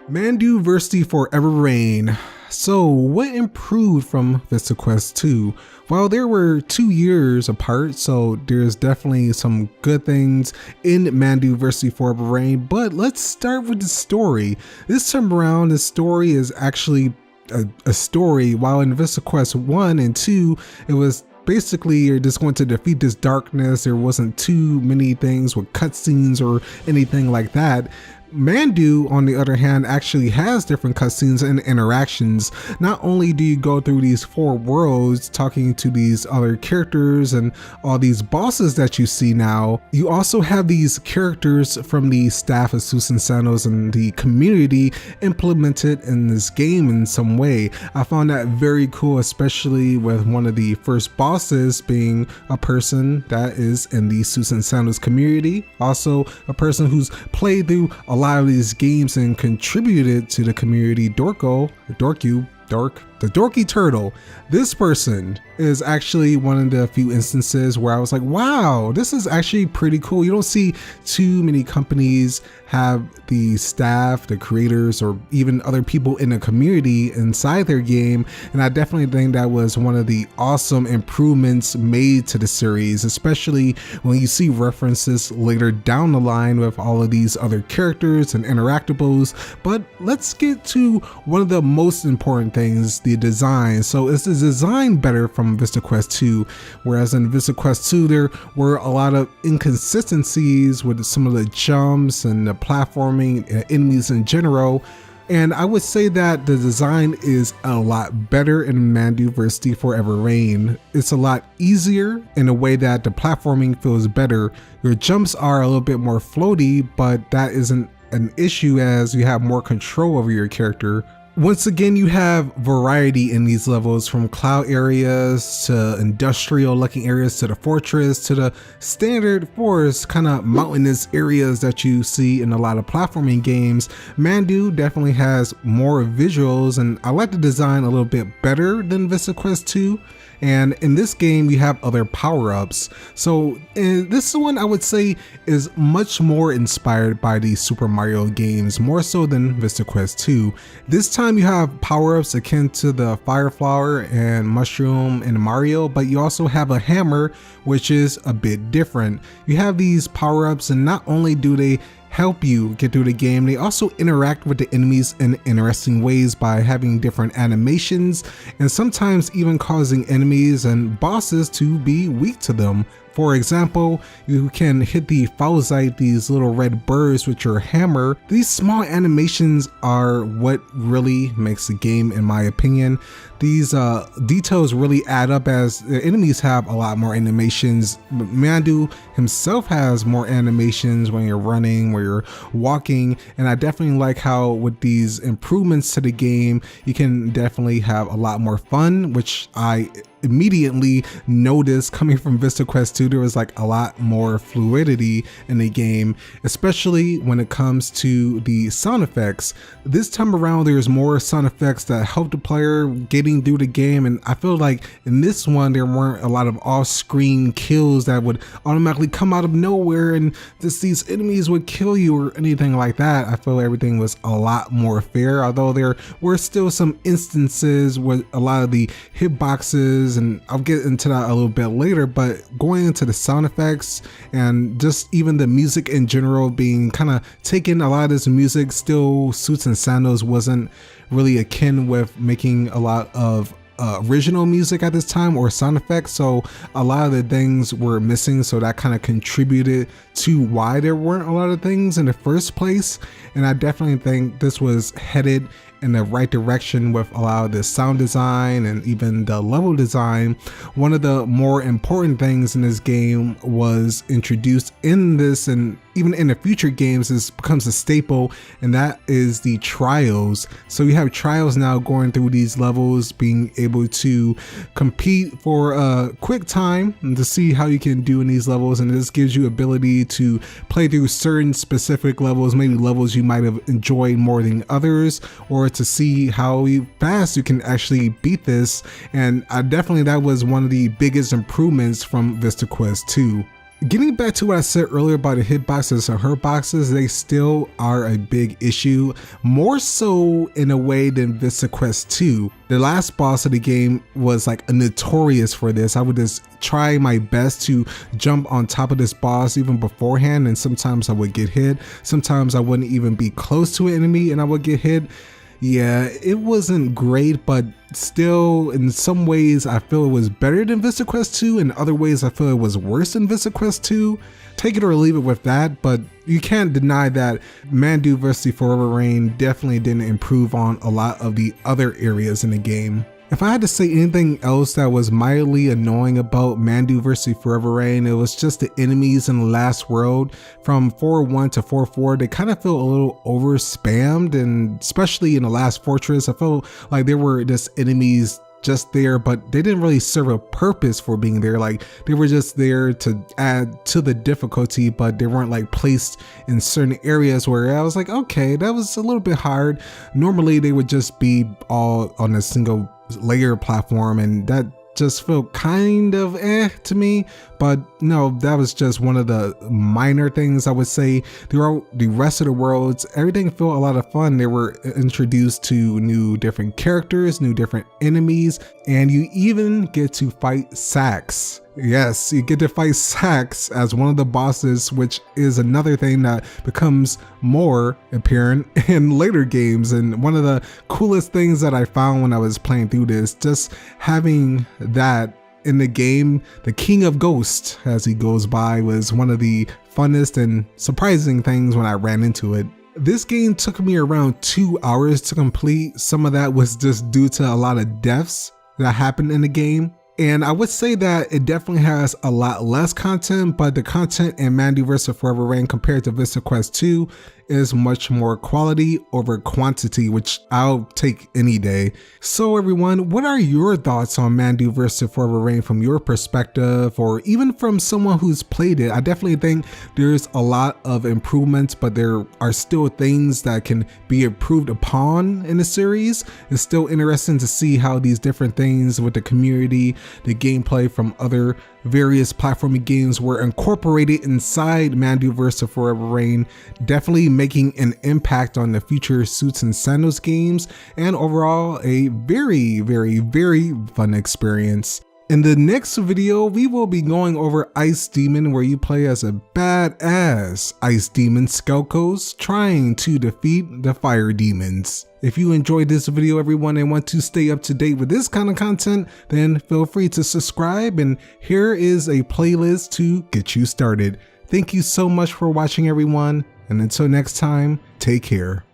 Mandew vs. Forever Rain. So what improved from Vista Quest 2? Well, there were 2 years apart, so there's definitely some good things in Mandew vs. Forever Rain, but let's start with the story. This time around, the story is actually a story, while in Vista Quest 1 and 2, it was basically you're just going to defeat this darkness. There wasn't too many things with cutscenes or anything like that. Mandew, on the other hand, actually has different cutscenes and interactions. Not only do you go through these 4 worlds talking to these other characters and all these bosses that you see now, you also have these characters from the staff of Santos and the community implemented in this game in some way. I found that very cool, especially with one of the first bosses being a person that is in the Santos community, also a person who's played through a lot of these games and contributed to the community. Dorko Dark, the Dorky Turtle. This person is actually one of the few instances where I was like, wow, this is actually pretty cool. You don't see too many companies have the staff, the creators, or even other people in the community inside their game. And I definitely think that was one of the awesome improvements made to the series, especially when you see references later down the line with all of these other characters and interactables. But let's get to one of the most important things, the design. So is the design better from Vista Quest 2? Whereas in Vista Quest 2, there were a lot of inconsistencies with some of the jumps and the platforming and enemies in general. And I would say that the design is a lot better in Mandew vs. Forever Rain. It's a lot easier in a way that the platforming feels better. Your jumps are a little bit more floaty, but that isn't an issue as you have more control over your character. Once again, you have variety in these levels, from cloud areas to industrial looking areas to the fortress to the standard forest kind of mountainous areas that you see in a lot of platforming games. Mandew definitely has more visuals, and I like the design a little bit better than Vista Quest 2. And in this game, you have other power-ups. So this one I would say is much more inspired by the Super Mario games, more so than Vista Quest 2. This time you have power-ups akin to the Fire Flower and Mushroom in Mario, but you also have a hammer, which is a bit different. You have these power-ups, and not only do they help you get through the game, they also interact with the enemies in interesting ways by having different animations and sometimes even causing enemies and bosses to be weak to them. For example, you can hit the Faucite, these little red birds, with your hammer. These small animations are what really makes the game, in my opinion. These details really add up as the enemies have a lot more animations. Mandew himself has more animations when you're running, when you're walking, and I definitely like how with these improvements to the game, you can definitely have a lot more fun, which I immediately noticed coming from Vista Quest 2. There was like a lot more fluidity in the game, especially when it comes to the sound effects. This time around, there's more sound effects that help the player getting through the game, and I feel like in this one there weren't a lot of off-screen kills that would automatically come out of nowhere and just these enemies would kill you or anything like that. I feel everything was a lot more fair, although there were still some instances with a lot of the hitboxes, and I'll get into that a little bit later. But going into the sound effects and just even the music in general being kind of taken, a lot of this music still Suits and Santos wasn't really akin with making a lot of original music at this time or sound effects, so a lot of the things were missing, so that kind of contributed to why there weren't a lot of things in the first place. And I definitely think this was headed in the right direction with a lot of the sound design and even the level design. One of the more important things in this game was introduced in this, and even in the future games, this becomes a staple, and that is the trials. So you have trials now going through these levels, being able to compete for a quick time and to see how you can do in these levels, and this gives you ability to play through certain specific levels, maybe levels you might have enjoyed more than others, or to see how fast you can actually beat this. And that was one of the biggest improvements from Vista Quest 2. Getting back to what I said earlier about the hitboxes and hurtboxes, they still are a big issue, more so in a way than Vista Quest 2. The last boss of the game was like notorious for this. I would just try my best to jump on top of this boss even beforehand, and sometimes I would get hit. Sometimes I wouldn't even be close to an enemy and I would get hit. Yeah, it wasn't great, but still in some ways I feel it was better than Vista Quest 2. In other ways I feel it was worse than Vista Quest 2. Take it or leave it with that, but you can't deny that Mandew vs. Forever Rain definitely didn't improve on a lot of the other areas in the game. If I had to say anything else that was mildly annoying about Mandew vs. Forever Rain, it was just the enemies in the last world. From 4.1 to 4.4, they kind of feel a little over spammed, and especially in the last fortress, I felt like there were just enemies just there, but they didn't really serve a purpose for being there. Like they were just there to add to the difficulty, but they weren't like placed in certain areas where I was like, okay, that was a little bit hard. Normally they would just be all on a single layer platform, and that just felt kind of to me. But no, that was just one of the minor things I would say. Throughout the rest of the worlds, everything felt a lot of fun. They were introduced to new different characters, new different enemies, and you even get to fight Syaxmas. Yes, you get to fight Syaxmas as one of the bosses, which is another thing that becomes more apparent in later games. And one of the coolest things that I found when I was playing through this, just having that in the game, the King of Ghosts, as he goes by, was one of the funnest and surprising things when I ran into it. This game took me around 2 hours to complete. Some of that was just due to a lot of deaths that happened in the game. And I would say that it definitely has a lot less content, but the content in Mandew vs. Forever Rain compared to Vista Quest 2 is much more quality over quantity, which I'll take any day. So everyone, what are your thoughts on Mandew vs. Forever Rain from your perspective, or even from someone who's played it? I definitely think there's a lot of improvements, but there are still things that can be improved upon in the series. It's still interesting to see how these different things with the community, the gameplay from other various platforming games were incorporated inside Mandew vs. Forever Rain, definitely making an impact on the future Suits and Santos games, and overall a very fun experience. In the next video, we will be going over Ice Demon, where you play as a badass Ice Demon Skelkos trying to defeat the Fire Demons. If you enjoyed this video, everyone, and want to stay up to date with this kind of content, then feel free to subscribe, and here is a playlist to get you started. Thank you so much for watching, everyone, and until next time, take care.